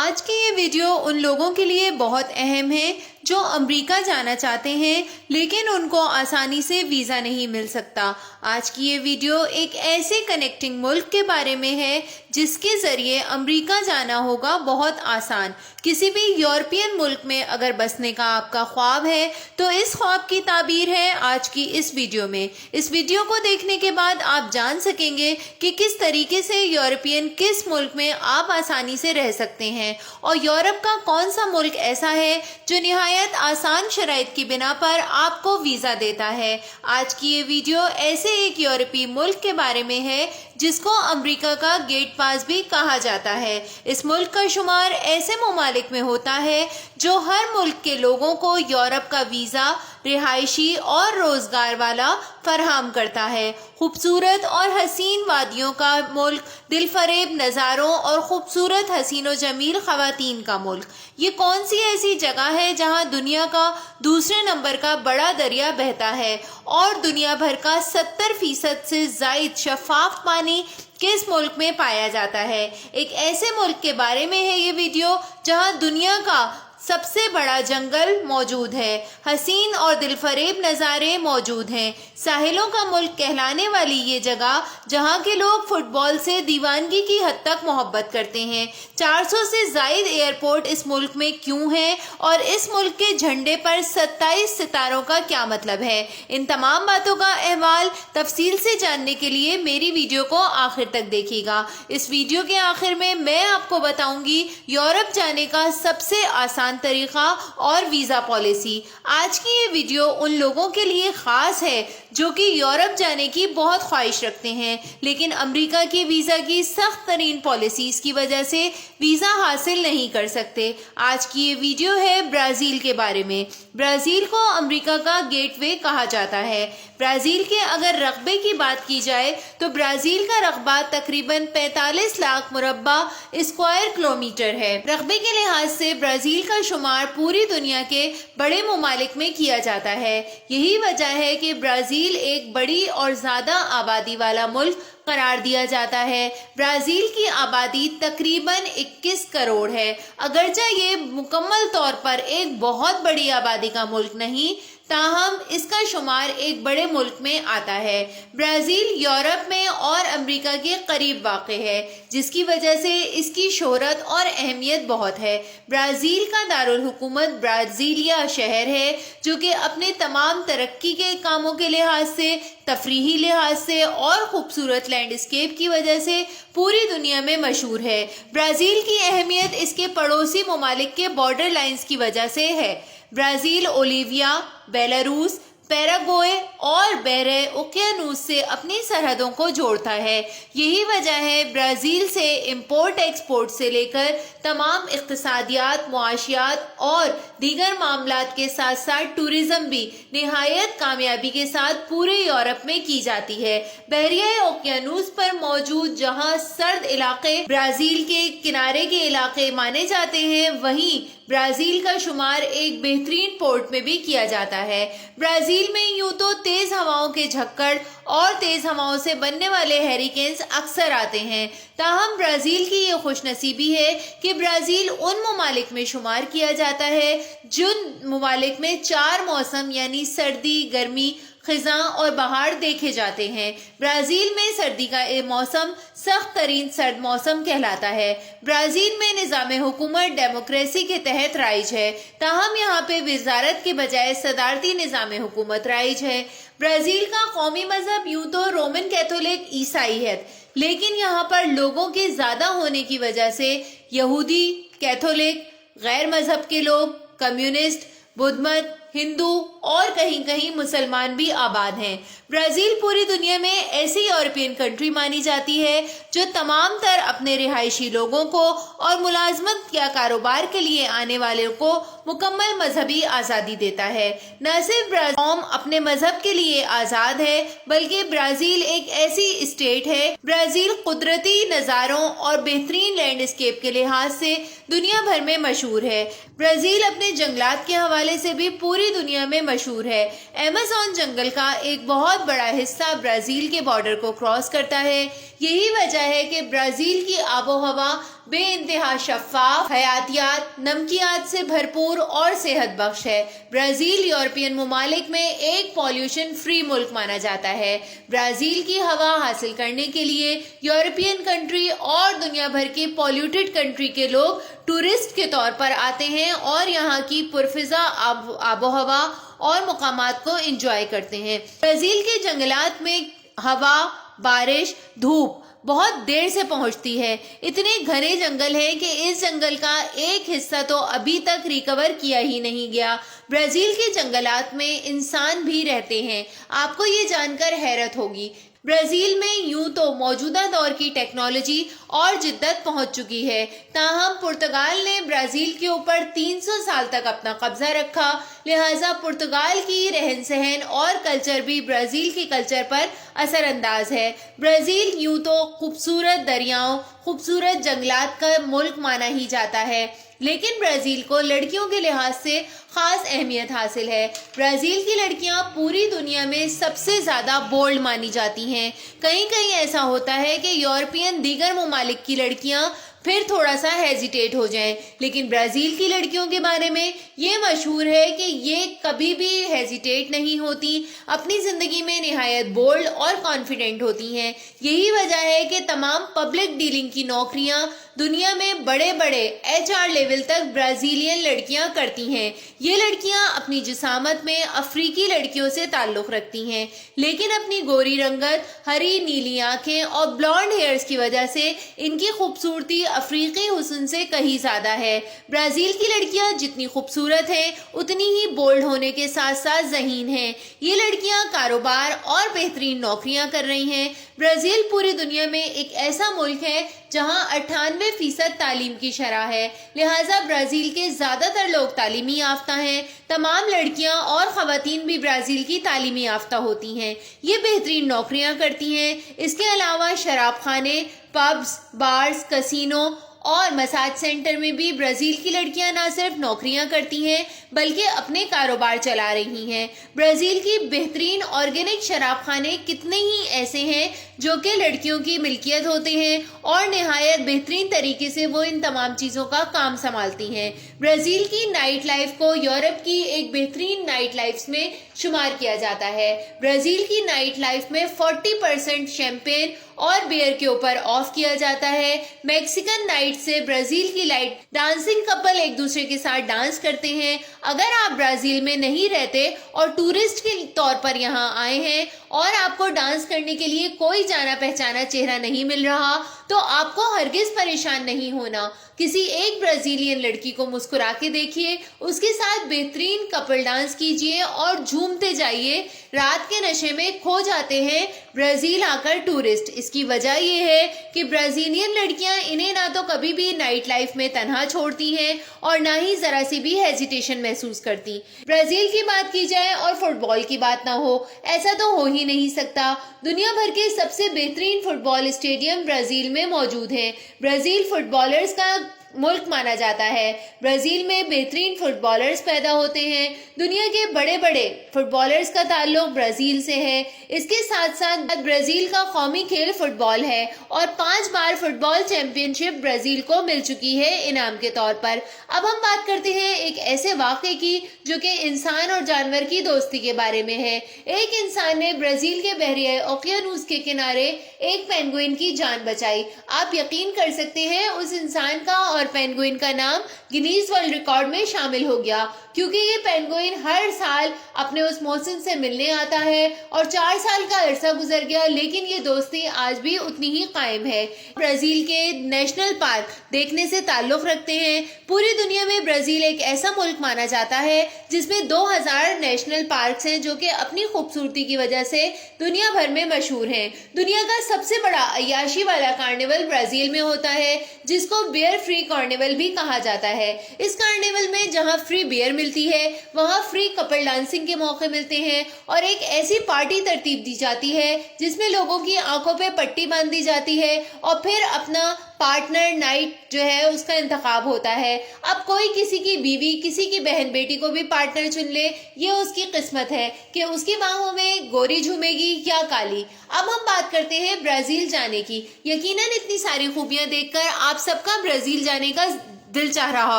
آج کی یہ ویڈیو ان لوگوں کے لیے بہت اہم ہے جو امریکہ جانا چاہتے ہیں لیکن ان کو آسانی سے ویزا نہیں مل سکتا۔ آج کی یہ ویڈیو ایک ایسے کنیکٹنگ ملک کے بارے میں ہے جس کے ذریعے امریکہ جانا ہوگا بہت آسان۔ کسی بھی یورپین ملک میں اگر بسنے کا آپ کا خواب ہے تو اس خواب کی تعبیر ہے آج کی اس ویڈیو میں۔ اس ویڈیو کو دیکھنے کے بعد آپ جان سکیں گے کہ کس طریقے سے یورپین کس ملک میں آپ آسانی سے رہ سکتے ہیں اور یورپ کا کون سا ملک ایسا ہے جو نہایت آسان شرائط کی بنا پر آپ کو ویزا دیتا ہے۔ آج کی یہ ویڈیو ایسے ایک یورپی ملک کے بارے میں ہے جس کو امریکہ کا گیٹ پاس بھی کہا جاتا ہے۔ اس ملک کا شمار ایسے ممالک میں ہوتا ہے جو ہر ملک کے لوگوں کو یورپ کا ویزا، رہائشی اور روزگار والا فراہم کرتا ہے۔ خوبصورت اور حسین وادیوں کا ملک، دل فریب نظاروں اور خوبصورت حسین و جمیل خواتین کا ملک۔ یہ کون سی ایسی جگہ ہے جہاں دنیا کا دوسرے نمبر کا بڑا دریا بہتا ہے اور دنیا بھر کا 70% سے زائد شفاف پانی کس ملک میں پایا جاتا ہے؟ ایک ایسے ملک کے بارے میں ہے یہ ویڈیو جہاں دنیا کا سب سے بڑا جنگل موجود ہے، حسین اور دل فریب نظارے موجود ہیں۔ ساحلوں کا ملک کہلانے والی یہ جگہ جہاں کے لوگ فٹ بال سے دیوانگی کی حد تک محبت کرتے ہیں۔ 400 سے زائد ایئرپورٹ اس ملک میں کیوں ہیں اور اس ملک کے جھنڈے پر 27 ستاروں کا کیا مطلب ہے؟ ان تمام باتوں کا احوال تفصیل سے جاننے کے لیے میری ویڈیو کو آخر تک دیکھیے گا۔ اس ویڈیو کے آخر میں آپ کو بتاؤں گی یورپ جانے کا سب سے آسان طریقہ اور ویزا پالیسی۔ آج کی یہ ویڈیو ان لوگوں کے لیے خاص ہے جو کہ یورپ جانے کی بہت خواہش رکھتے ہیں لیکن امریکہ کی ویزا کی سخت ترین پالیسیز کی وجہ سے ویزا حاصل نہیں کر سکتے۔ آج کی یہ ویڈیو ہے برازیل کے بارے میں۔ برازیل کو امریکہ کا گیٹ وے کہا جاتا ہے۔ برازیل کے اگر رقبے کی بات کی جائے تو برازیل کا رقبہ تقریباً 45 لاکھ مربع اسکوائر کلومیٹر ہے۔ رقبے کے لحاظ سے برازیل کا شمار پوری دنیا کے بڑے ممالک میں کیا جاتا ہے۔ یہی وجہ ہے کہ برازیل ایک بڑی اور زیادہ آبادی والا ملک قرار دیا جاتا ہے۔ برازیل کی آبادی تقریباً 21 کروڑ ہے۔ اگرچہ یہ مکمل طور پر ایک بہت بڑی آبادی کا ملک نہیں، تاہم اس کا شمار ایک بڑے ملک میں آتا ہے۔ برازیل یورپ میں اور امریکہ کے قریب واقع ہے جس کی وجہ سے اس کی شہرت اور اہمیت بہت ہے۔ برازیل کا دارالحکومت برازیلیا شہر ہے جو کہ اپنے تمام ترقی کے کاموں کے لحاظ سے، تفریحی لحاظ سے اور خوبصورت لینڈ اسکیپ کی وجہ سے پوری دنیا میں مشہور ہے۔ برازیل کی اہمیت اس کے پڑوسی ممالک کے بارڈر لائنز کی وجہ سے ہے۔ برازیل اولیویا، بیلاروس، پیراگوئے اور بحر اوقیانوس سے اپنی سرحدوں کو جوڑتا ہے۔ یہی وجہ ہے برازیل سے امپورٹ ایکسپورٹ سے لے کر تمام اقتصادیات، معاشیات اور دیگر معاملات کے ساتھ ساتھ ٹورزم بھی نہایت کامیابی کے ساتھ پورے یورپ میں کی جاتی ہے۔ بحیرہ اوقیانوس پر موجود جہاں سرد علاقے برازیل کے کنارے کے علاقے مانے جاتے ہیں، وہیں برازیل کا شمار ایک بہترین پورٹ میں بھی کیا جاتا ہے۔ برازیل میں یوں تو تیز ہواؤں کے جھکڑ اور تیز ہواؤں سے بننے والے ہیریکینز اکثر آتے ہیں، تاہم برازیل کی یہ خوش نصیبی ہے کہ برازیل ان ممالک میں شمار کیا جاتا ہے جن ممالک میں 4 موسم یعنی سردی، گرمی، خزاں اور بہار دیکھے جاتے ہیں۔ برازیل میں سردی کا موسم سخت ترین سرد موسم کہلاتا ہے۔ برازیل میں نظام حکومت ڈیموکریسی کے تحت رائج ہے، تاہم یہاں پہ وزارت کے بجائے صدارتی نظام حکومت رائج ہے۔ برازیل کا قومی مذہب یوں تو رومن کیتھولک عیسائی ہے، لیکن یہاں پر لوگوں کے زیادہ ہونے کی وجہ سے یہودی، کیتھولک، غیر مذہب کے لوگ، کمیونسٹ، بدھ مت، ہندو اور کہیں کہیں مسلمان بھی آباد ہیں۔ برازیل پوری دنیا میں ایسی یورپین کنٹری مانی جاتی ہے جو تمام تر اپنے رہائشی لوگوں کو اور ملازمت یا کاروبار کے لیے آنے والوں کو مکمل مذہبی آزادی دیتا ہے۔ نہ صرف برازیل قوم اپنے مذہب کے لیے آزاد ہے بلکہ برازیل ایک ایسی اسٹیٹ ہے۔ برازیل قدرتی نظاروں اور بہترین لینڈ اسکیپ کے لحاظ سے دنیا بھر میں مشہور ہے۔ برازیل اپنے جنگلات کے حوالے سے بھی پوری دنیا میں مشہور ہے۔ ایمیزون جنگل کا ایک بہت بڑا حصہ برازیل کے بارڈر کو کراس کرتا ہے۔ یہی وجہ ہے کہ برازیل کی آب و ہوا बे इंतहा शफाफ, हयातियात, नमकियात से भरपूर और सेहत बख्श है। ब्राजील यूरोपियन ममालिक में एक पॉल्यूशन फ्री मुल्क माना जाता है। ब्राजील की हवा हासिल करने के लिए यूरोपियन कंट्री और दुनिया भर के पॉल्यूटेड कंट्री के लोग टूरिस्ट के तौर पर आते हैं और यहाँ की पुरफिजा आबो हवा और मुकामात को एंजॉय करते हैं। ब्राजील के जंगलात में हवा, बारिश, धूप बहुत देर से पहुंचती है। इतने घने जंगल है कि इस जंगल का एक हिस्सा तो अभी तक रिकवर किया ही नहीं गया। ब्राजील के जंगलात में इंसान भी रहते हैं। आपको ये जानकर हैरत होगी। ब्राजील में यूं तो मौजूदा दौर की टेक्नोलॉजी और जिद्दत पहुंच चुकी है, ताहम पुर्तगाल ने ब्राजील के ऊपर 300 साल तक अपना कब्जा रखा। लिहाजा पुर्तगाल की रहन सहन और कल्चर भी ब्राजील के कल्चर पर असरअंदाज है। ब्राजील यूं तो खूबसूरत दरियाओं, खूबसूरत जंगलात का मुल्क माना ही जाता है, लेकिन ब्राजील को लड़कियों के लिहाज से खास अहमियत हासिल है। ब्राजील की लड़कियां पूरी दुनिया में सबसे ज्यादा बोल्ड मानी जाती हैं। कहीं कहीं ऐसा होता है कि यूरोपियन दीगर ममालिक की लड़कियां फिर थोड़ा सा हेजिटेट हो जाएं, लेकिन ब्राजील की लड़कियों के बारे में ये मशहूर है कि ये कभी भी हेजिटेट नहीं होती, अपनी जिंदगी में निहायत बोल्ड और कॉन्फिडेंट होती हैं। यही वजह है कि तमाम पब्लिक डीलिंग की नौकरियां दुनिया में बड़े बड़े HR लेवल तक ब्राजीलियन लड़कियां करती हैं। ये लड़कियां अपनी जिसामत में अफ्रीकी लड़कियों से ताल्लुक रखती हैं, लेकिन अपनी गोरी रंगत, हरी नीली आंखें और ब्लॉन्ड हेयर्स की वजह से इनकी खूबसूरती अफ्रीकी हुस्न से कहीं ज्यादा है। ब्राजील की लड़कियां जितनी खूबसूरत हैं, उतनी ही बोल्ड होने के साथ साथ ज़हीन हैं। ये लड़कियां कारोबार और बेहतरीन नौकरियां कर रही हैं। ब्राजील पूरी दुनिया में एक ऐसा मुल्क है जहां 98% तालीम की शरह है, लिहाजा ब्राजील के ज़्यादातर लोग तालीमी याफ्ता हैं। तमाम लड़कियां और ख़वातीन भी ब्राजील की तालीमी याफ्ता होती हैं। ये बेहतरीन नौकरियां करती हैं। इसके अलावा शराब खाने, पब्स, बार्स, कसिनो और मसाज सेंटर में भी ब्राजील की लड़कियां ना सिर्फ नौकरियां करती हैं बल्कि अपने कारोबार चला रही हैं। ब्राजील की बेहतरीन ऑर्गेनिक शराब खाने कितने ही ऐसे हैं जो कि लड़कियों की मिल्कियत होते हैं और निहायत बेहतरीन तरीके से वो इन तमाम चीज़ों का काम संभालती हैं। ब्राजील की नाइट लाइफ को यूरोप की एक बेहतरीन नाइट लाइफ में शुमार किया जाता है। ब्राजील की नाइट लाइफ में 40% शैंपेन और बियर के ऊपर ऑफ किया जाता है। मैक्सिकन नाइट से ब्राजील की लाइट डांसिंग कपल एक दूसरे के साथ डांस करते हैं। अगर आप ब्राजील में नहीं रहते और टूरिस्ट के तौर पर यहाँ आए हैं और आपको डांस करने के लिए कोई जाना पहचाना चेहरा नहीं मिल रहा, तो आपको हरगिज परेशान नहीं होना। किसी एक ब्राजीलियन लड़की को मुस्कुरा के देखिए, उसके साथ बेहतरीन कपल डांस कीजिए और झूमते जाइए। रात के नशे में खो जाते हैं ब्राजील आकर टूरिस्ट। इसकी वजह यह है कि ब्राजीलियन लड़कियां इन्हें ना तो कभी भी नाइट लाइफ में तन्हा छोड़ती हैं और ना ही जरा सी भी हेजिटेशन महसूस करती। ब्राजील की बात की जाए और फुटबॉल की बात ना हो, ऐसा तो हो ही नहीं सकता। दुनिया भर के सबसे बेहतरीन फुटबॉल स्टेडियम ब्राजील में मौजूद हैं। ब्राजील फुटबॉलर्स का मुल्क माना जाता है। ब्राजील में बेहतरीन फुटबॉलर्स पैदा होते हैं। दुनिया के बड़े बड़े फुटबॉलर्स का ताल्लुक ब्राजील से है। इसके साथ साथ ब्राजील का कौमी खेल फुटबॉल है और 5 बार फुटबॉल चैंपियनशिप ब्राजील को मिल चुकी है इनाम के तौर पर। अब हम बात करते हैं एक ऐसे वाक़े की जो कि इंसान और जानवर की दोस्ती के बारे में है। एक इंसान ने ब्राजील के बहरिया ओकियानूस के किनारे एक पेंगुइन की जान बचाई। आप यकीन कर सकते हैं उस इंसान का और पेंगुइन का नाम गिनीज वर्ल्ड रिकॉर्ड में शामिल हो गया, क्योंकि ये पेंगुइन हर साल अपने उस मोहसिन से मिलने आता है और 4 साल का अरसा गुजर गया, लेकिन ये दोस्ती आज भी उतनी ही कायम है। ब्राजील के नेशनल पार्क देखने से ताल्लुक रखते हैं। पूरी दुनिया में ब्राजील एक ऐसा मुल्क माना जाता है जिसमें 2000 नेशनल पार्क हैं जो कि अपनी खूबसूरती की वजह से दुनिया भर में मशहूर हैं। दुनिया का सबसे बड़ा अय्याशी वाला कार्निवल ब्राजील में होता है, जिसको बियर फ्री कार्निवल भी कहा जाता है। इस कार्निवल में जहां फ्री बियर मिलती है, वहां फ्री कपल डांसिंग के मौके मिलते हैं और एक ऐसी पार्टी तरतीब दी जाती है जिसमें लोगों की आंखों पे पट्टी बांध दी जाती है और फिर अपना पार्टनर नाइट जो है उसका इंतखाब होता है। अब कोई किसी की बीवी, किसी की बहन बेटी को भी पार्टनर चुन ले, ये उसकी किस्मत है कि उसकी बाहों में गोरी झूमेगी या काली। अब हम बात करते हैं ब्राजील जाने की। यकीनन इतनी सारी खूबियां देखकर आप सबका ब्राजील जाने का दिल चाह रहा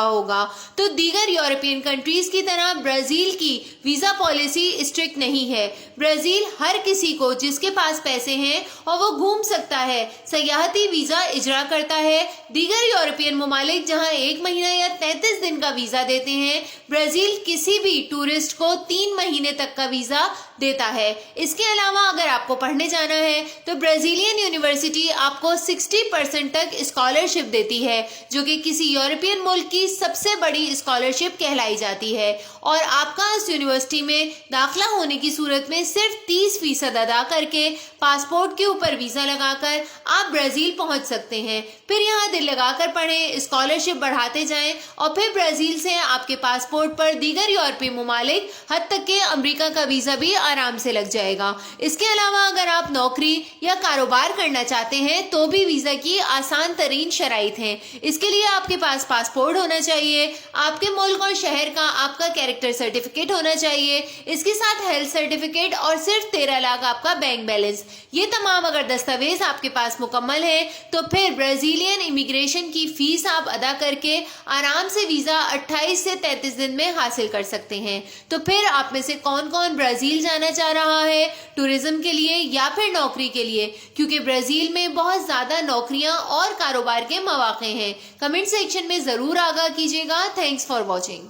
होगा। तो दीगर यूरोपियन कंट्रीज की तरह ब्राजील की वीजा पॉलिसी स्ट्रिक्ट नहीं है। ब्राजील हर किसी को जिसके पास पैसे हैं और वो घूम सकता है, सयाहती वीजा इजरा करता है। दीगर यूरोपियन ममालिक जहां 1 महीना या 33 दिन का वीजा देते हैं, ब्राजील किसी भी टूरिस्ट को 3 महीने तक का वीजा देता है। इसके अलावा अगर आपको पढ़ने जाना है तो ब्राजीलियन यूनिवर्सिटी आपको 60% तक स्कॉलरशिप देती है, जो कि किसी यूरोपियन मुल्क की सबसे बड़ी स्कॉलरशिप कहलाई जाती है। और आपका इस यूनिवर्सिटी में दाखिला होने की सूरत में सिर्फ 30% अदा करके पासपोर्ट के ऊपर वीजा लगाकर आप ब्राजील पहुंच सकते हैं। फिर यहाँ दिल लगाकर पढ़ें, स्कॉलरशिप बढ़ाते जाएं और फिर ब्राजील से आपके पासपोर्ट पर दीगर यूरोपीय ममालिक हद तक के अमेरिका का वीजा भी आराम से लग जाएगा। इसके अलावा अगर आप नौकरी या कारोबार करना चाहते हैं तो भी वीजा की आसान तरीन शराइत हैं। इसके लिए आपके पास पासपोर्ट होना चाहिए, आपके मुल्क और शहर का आपका कैरेक्टर सर्टिफिकेट होना चाहिए, इसके साथ हेल्थ सर्टिफिकेट और सिर्फ 13 लाख आपका बैंक बैलेंस। ये तमाम अगर दस्तावेज आपके पास मुकम्मल है तो फिर ब्राजीलियन इमिग्रेशन की फीस आप अदा करके आराम से वीजा 28 से 33 दिन में हासिल कर सकते हैं। तो फिर आप में से कौन कौन ब्राजील जाना चाह रहा है, टूरिज्म के लिए या फिर नौकरी के लिए? क्योंकि ब्राजील में बहुत ज्यादा नौकरियां और कारोबार के मौके हैं। कमेंट सेक्शन में जरूर आगाह कीजिएगा। Thanks for watching.